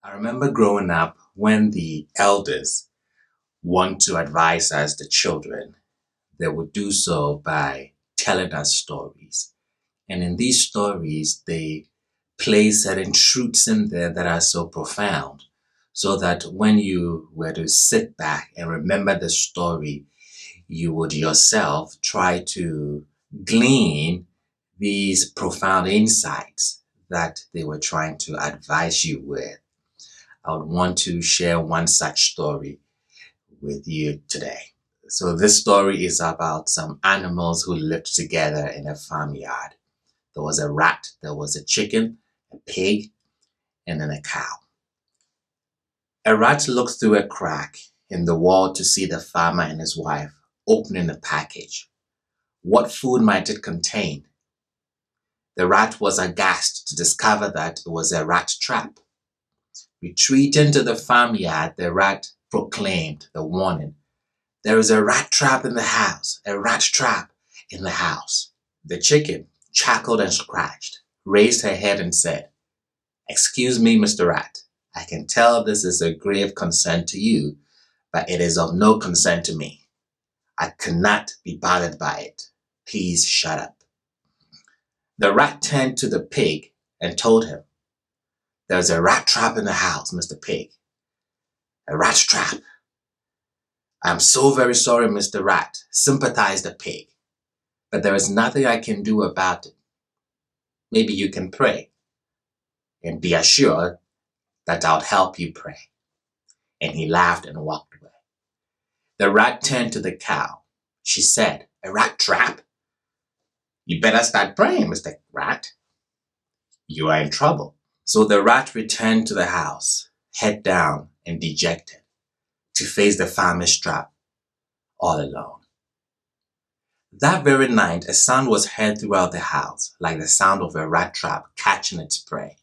I remember growing up when the elders want to advise us, the children, they would do so by telling us stories. And in these stories, they place certain truths in there that are so profound, so that when you were to sit back and remember the story, you would yourself try to glean these profound insights that they were trying to advise you with. I would want to share one such story with you today. So this story is about some animals who lived together in a farmyard. There was a rat, there was a chicken, a pig, and then a cow. A rat looked through a crack in the wall to see the farmer and his wife opening a package. What food might it contain? The rat was aghast to discover that it was a rat trap. Retreating to the farmyard, the rat proclaimed the warning. There is a rat trap in the house, a rat trap in the house. The chicken chuckled and scratched, raised her head and said, "Excuse me, Mr. Rat. I can tell this is a grave concern to you, but it is of no concern to me. I cannot be bothered by it. Please shut up." The rat turned to the pig and told him, "There's a rat trap in the house, Mr. Pig. A rat trap." "I'm so very sorry, Mr. Rat," sympathized the pig, "but there is nothing I can do about it. Maybe you can pray, and be assured that I'll help you pray." And he laughed and walked away. The rat turned to the cow. She said, "A rat trap? You better start praying, Mr. Rat. You are in trouble." So the rat returned to the house, head down and dejected, to face the farmer's trap all alone. That very night, a sound was heard throughout the house, like the sound of a rat trap catching its prey.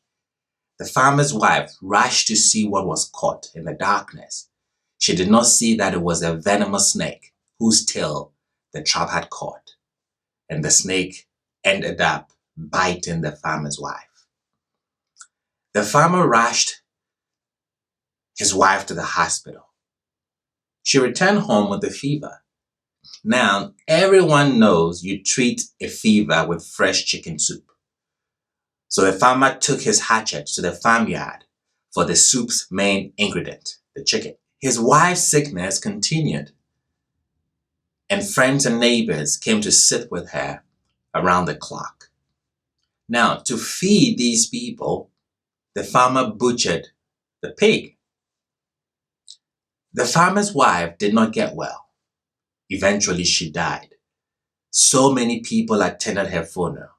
The farmer's wife rushed to see what was caught in the darkness. She did not see that it was a venomous snake whose tail the trap had caught, and the snake ended up biting the farmer's wife. The farmer rushed his wife to the hospital. She returned home with a fever. Now, everyone knows you treat a fever with fresh chicken soup. So the farmer took his hatchet to the farmyard for the soup's main ingredient, the chicken. His wife's sickness continued, and friends and neighbors came to sit with her around the clock. Now, to feed these people, the farmer butchered the pig. The farmer's wife did not get well. Eventually, she died. So many people attended her funeral.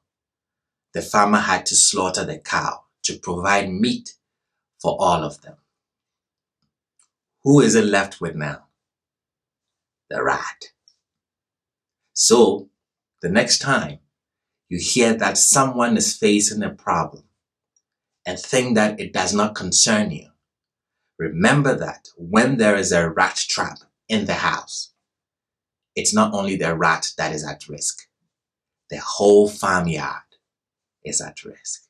The farmer had to slaughter the cow to provide meat for all of them. Who is it left with now? The rat. So, the next time you hear that someone is facing a problem and think that it does not concern you, remember that when there is a rat trap in the house, it's not only the rat that is at risk. The whole farmyard is at risk.